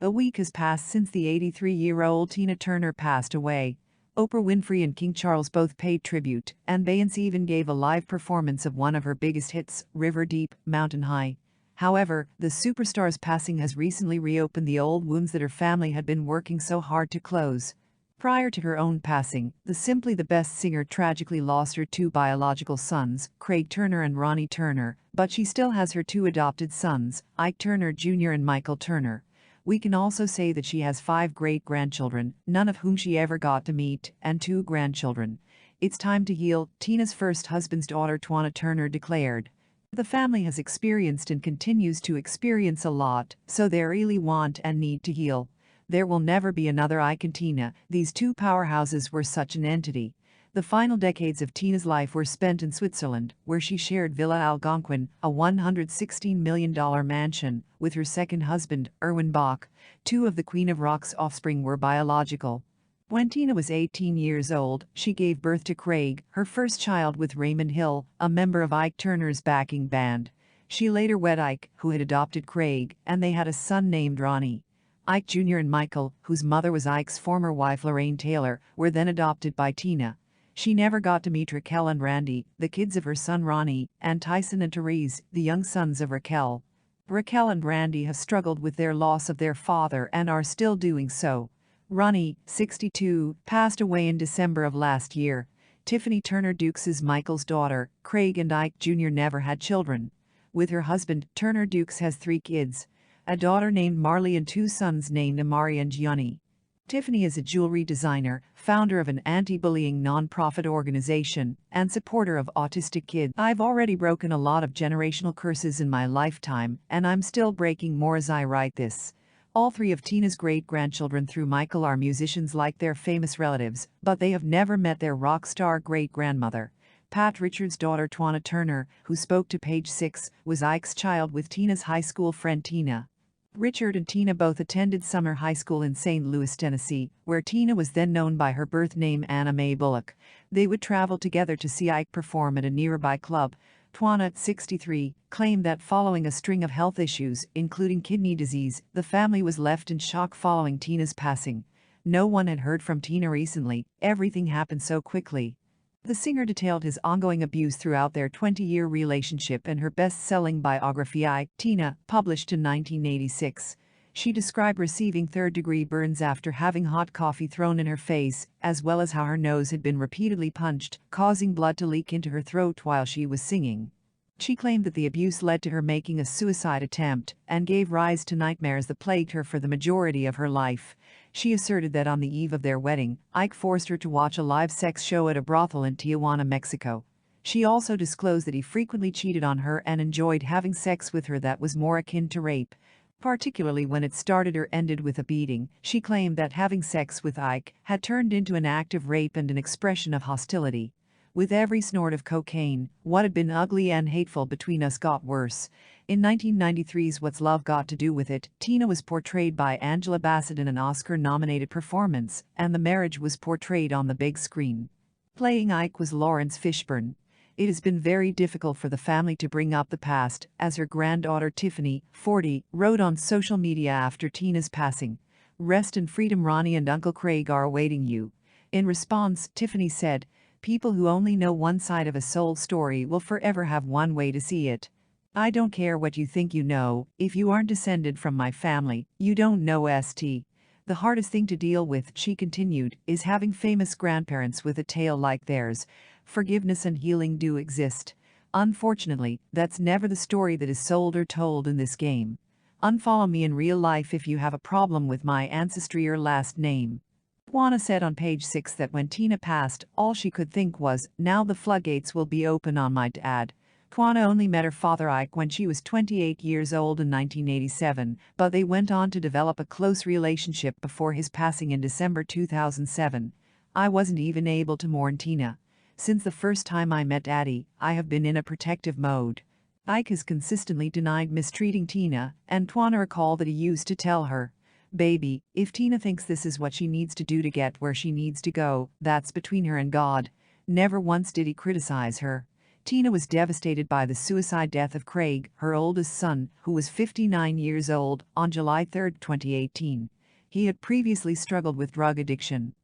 A week has passed since the 83-year-old Tina Turner passed away. Oprah Winfrey and King Charles both paid tribute, and Beyoncé even gave a live performance of one of her biggest hits, River Deep, Mountain High. However, the superstar's passing has recently reopened the old wounds that her family had been working so hard to close. Prior to her own passing, the Simply the Best singer tragically lost her two biological sons, Ike Turner and Ronnie Turner, but she still has her two adopted sons, Ike Turner Jr. and Ike Turner. We can also say that she has 5 great-grandchildren, none of whom she ever got to meet, and 2 grandchildren. It's time to heal, Tina's first husband's daughter Twanna Turner declared. The family has experienced and continues to experience a lot, so they really want and need to heal. There will never be another Ike and Tina, these two powerhouses were such an entity. The final decades of Tina's life were spent in Switzerland, where she shared Villa Algonquin, a $116 million mansion, with her second husband, Erwin Bach. 2 of the Queen of Rock's offspring were biological. When Tina was 18 years old, she gave birth to Craig, her first child, with Raymond Hill, a member of Ike Turner's backing band. She later wed Ike, who had adopted Craig, and they had a son named Ronnie. Ike Jr. and Michael, whose mother was Ike's former wife Lorraine Taylor, were then adopted by Tina. She never got to meet Raquel and Randy, the kids of her son Ronnie, and Tyson and Therese, the young sons of Raquel. Raquel and Randy have struggled with their loss of their father and are still doing so. Ronnie, 62, passed away in December of last year. Tiffany Turner Dukes is Michael's daughter. Craig and Ike Jr. never had children. With her husband, Turner Dukes has 3 kids. A daughter named Marley and 2 sons named Amari and Gianni. Tiffany is a jewelry designer, founder of an anti-bullying nonprofit organization, and supporter of autistic kids. I've already broken a lot of generational curses in my lifetime, and I'm still breaking more as I write this. All 3 of Tina's great-grandchildren through Michael are musicians like their famous relatives, but they have never met their rock star great-grandmother. Pat Richards' daughter Twanna Turner, who spoke to Page 6, was Ike's child with Tina's high school friend Tina. Richard and Tina both attended summer high school in St. Louis, Tennessee, where Tina was then known by her birth name Anna Mae Bullock. They would travel together to see Ike perform at a nearby club. Twanna, 63, claimed that following a string of health issues, including kidney disease, the family was left in shock following Tina's passing. No one had heard from Tina recently, everything happened so quickly. The singer detailed his ongoing abuse throughout their 20-year relationship in her best-selling biography Ike, Tina, published in 1986. She described receiving third-degree burns after having hot coffee thrown in her face, as well as how her nose had been repeatedly punched, causing blood to leak into her throat while she was singing. She claimed that the abuse led to her making a suicide attempt and gave rise to nightmares that plagued her for the majority of her life. She asserted that on the eve of their wedding, Ike forced her to watch a live sex show at a brothel in Tijuana, Mexico. She also disclosed that he frequently cheated on her and enjoyed having sex with her that was more akin to rape, particularly when it started or ended with a beating. She claimed that having sex with Ike had turned into an act of rape and an expression of hostility. With every snort of cocaine, what had been ugly and hateful between us got worse. In 1993's What's Love Got to Do with It, Tina was portrayed by Angela Bassett in an Oscar-nominated performance, and the marriage was portrayed on the big screen. Playing Ike was Lawrence Fishburne. It has been very difficult for the family to bring up the past, as her granddaughter Tiffany, 40, wrote on social media after Tina's passing. "Rest in freedom, Ronnie and Uncle Craig are awaiting you." In response, Tiffany said, "People who only know one side of a soul story will forever have one way to see it. I don't care what you think you know, if you aren't descended from my family, you don't know St. The hardest thing to deal with," she continued, "is having famous grandparents with a tale like theirs. Forgiveness and healing do exist. Unfortunately, that's never the story that is sold or told in this game. Unfollow me in real life if you have a problem with my ancestry or last name." Twanna said on Page 6 that when Tina passed, all she could think was, "Now the floodgates will be open on my dad." Twanna only met her father Ike when she was 28 years old in 1987, but they went on to develop a close relationship before his passing in December 2007. "I wasn't even able to mourn Tina. Since the first time I met Daddy, I have been in a protective mode." Ike has consistently denied mistreating Tina, and Twanna recalled that he used to tell her, "Baby, if Tina thinks this is what she needs to do to get where she needs to go, that's between her and God." Never once did he criticize her. Tina was devastated by the suicide death of Craig, her oldest son, who was 59 years old, on July 3, 2018. He had previously struggled with drug addiction.